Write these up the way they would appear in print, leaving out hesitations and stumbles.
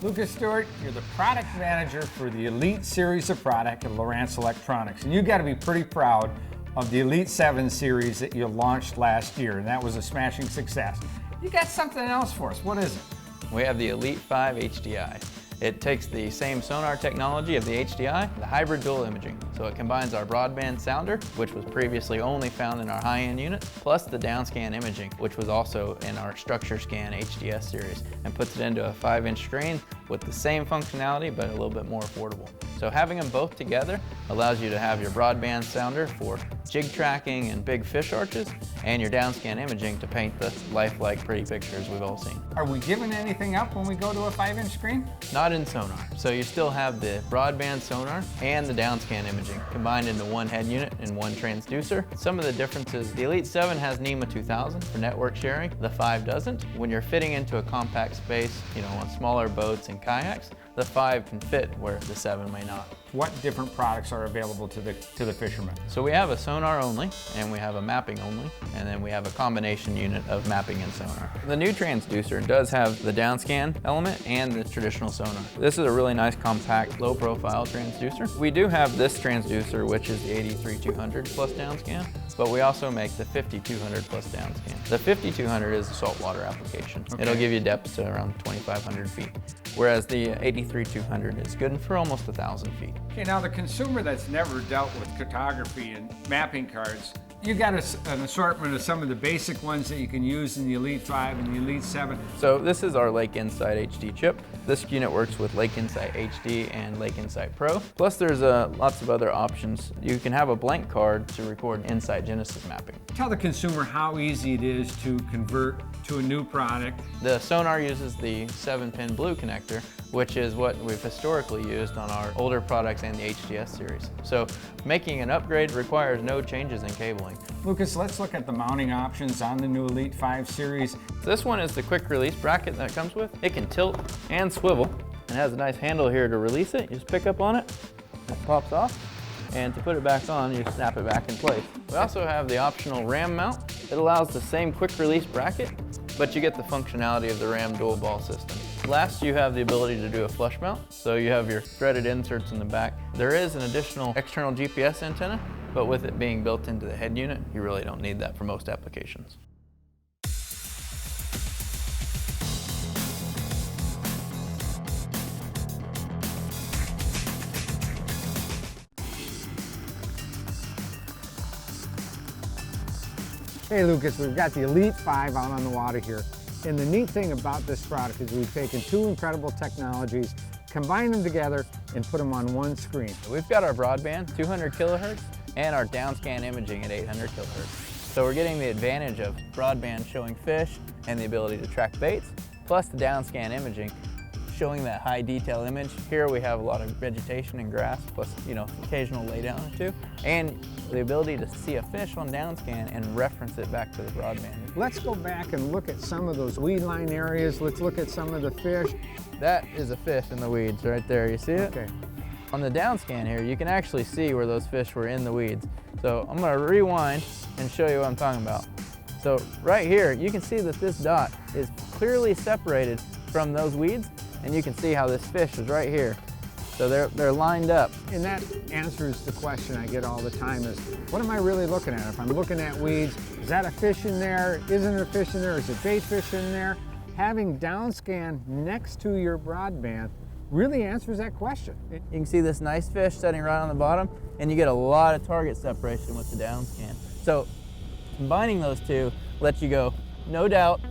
Lucas Stewart, you're the product manager for the Elite series of product at Lowrance Electronics, and you got to be pretty proud of the Elite-7 series that you launched last year, and that was a smashing success. You got something else for us. What is it? We have the Elite-5 HDI. It takes the same sonar technology of the HDI, the hybrid dual imaging. So it combines our broadband sounder, which was previously only found in our high-end units, plus the DownScan Imaging, which was also in our Structure Scan HDS series, and puts it into a 5-inch screen with the same functionality, but a little bit more affordable. So having them both together allows you to have your broadband sounder for jig tracking and big fish arches, and your DownScan Imaging to paint the lifelike pretty pictures we've all seen. Are we giving anything up when we go to a 5-inch screen? Not in sonar. So you still have the broadband sonar and the DownScan Imaging combined into one head unit and one transducer. Some of the differences, the Elite-7 has NEMA 2000 for network sharing, the 5 doesn't. When you're fitting into a compact space, on smaller boats and kayaks, the 5 can fit where the 7 may not. What different products are available to the fishermen? So we have a sonar only, and we have a mapping only, and then we have a combination unit of mapping and sonar. The new transducer does have the DownScan element and the traditional sonar. This is a really nice, compact, low-profile transducer. We do have this transducer, which is the 83200 plus DownScan, but we also make the 5200 plus DownScan. The 5200 is a saltwater application. Okay. It'll give you depths to around 2,500 feet, whereas the 83200 is good for almost 1,000 feet. Okay, now the consumer that's never dealt with cartography and mapping cards, you got an assortment of some of the basic ones that you can use in the Elite-5 and the Elite-7. So this is our Lake Insight HD chip. This unit works with Lake Insight HD and Lake Insight Pro. Plus there's lots of other options. You can have a blank card to record Insight Genesis mapping. Tell the consumer how easy it is to convert to a new product. The sonar uses the 7-pin blue connector, which is what we've historically used on our older products and the HDS series. So making an upgrade requires no changes in cabling. Lucas, let's look at the mounting options on the new Elite-5 series. This one is the quick release bracket that it comes with. It can tilt and swivel and has a nice handle here to release it. You just pick up on it, it pops off, and to put it back on, you snap it back in place. We also have the optional RAM mount. It allows the same quick release bracket, but you get the functionality of the RAM dual ball system. Last, you have the ability to do a flush mount, so you have your threaded inserts in the back. There is an additional external GPS antenna, but with it being built into the head unit, you really don't need that for most applications. Hey Lucas, we've got the Elite-5 out on the water here. And the neat thing about this product is we've taken two incredible technologies, combined them together, and put them on one screen. We've got our broadband, 200 kilohertz, and our DownScan Imaging at 800 kilohertz. So we're getting the advantage of broadband showing fish and the ability to track baits, plus the DownScan Imaging showing that high detail image. Here we have a lot of vegetation and grass, plus occasional laydown or two, and the ability to see a fish on DownScan and reference it back to the broadband. Let's go back and look at some of those weed line areas. Let's look at some of the fish. That is a fish in the weeds right there, you see it? Okay. On the DownScan here, you can actually see where those fish were in the weeds. So I'm gonna rewind and show you what I'm talking about. So right here, you can see that this dot is clearly separated from those weeds, and you can see how this fish is right here. So they're lined up. And that answers the question I get all the time is, what am I really looking at? If I'm looking at weeds, is that a fish in there? Isn't there a fish in there? Is it bait fish in there? Having DownScan next to your broadband really answers that question. You can see this nice fish sitting right on the bottom, and you get a lot of target separation with the DownScan. So combining those two lets you go, no doubt,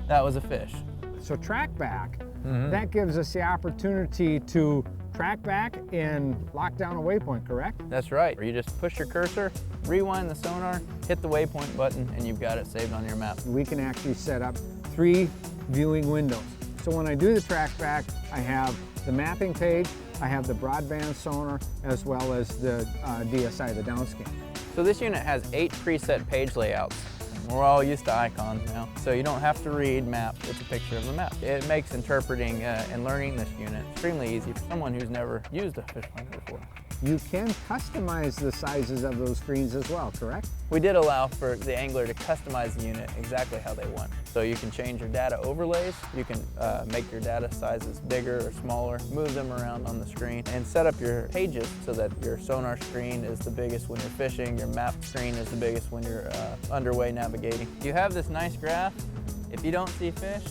that was a fish. So TrackBack, that gives us the opportunity to track back and lock down a waypoint, correct? That's right. You just push your cursor, rewind the sonar, hit the waypoint button, and you've got it saved on your map. We can actually set up 3 viewing windows. So when I do the TrackBack, I have the mapping page, I have the broadband sonar, as well as the DSI, the DownScan. So this unit has 8 preset page layouts. We're all used to icons now, so you don't have to read map, it's a picture of the map. It makes interpreting and learning this unit extremely easy for someone who's never used a Fishfinder before. You can customize the sizes of those screens as well, correct? We did allow for the angler to customize the unit exactly how they want. So you can change your data overlays, you can make your data sizes bigger or smaller, move them around on the screen, and set up your pages so that your sonar screen is the biggest when you're fishing, your map screen is the biggest when you're underway navigating. You have this nice graph. If you don't see fish,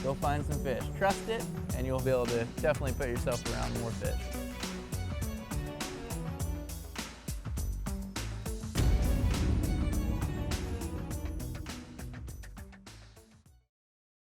go find some fish. Trust it, and you'll be able to definitely put yourself around more fish.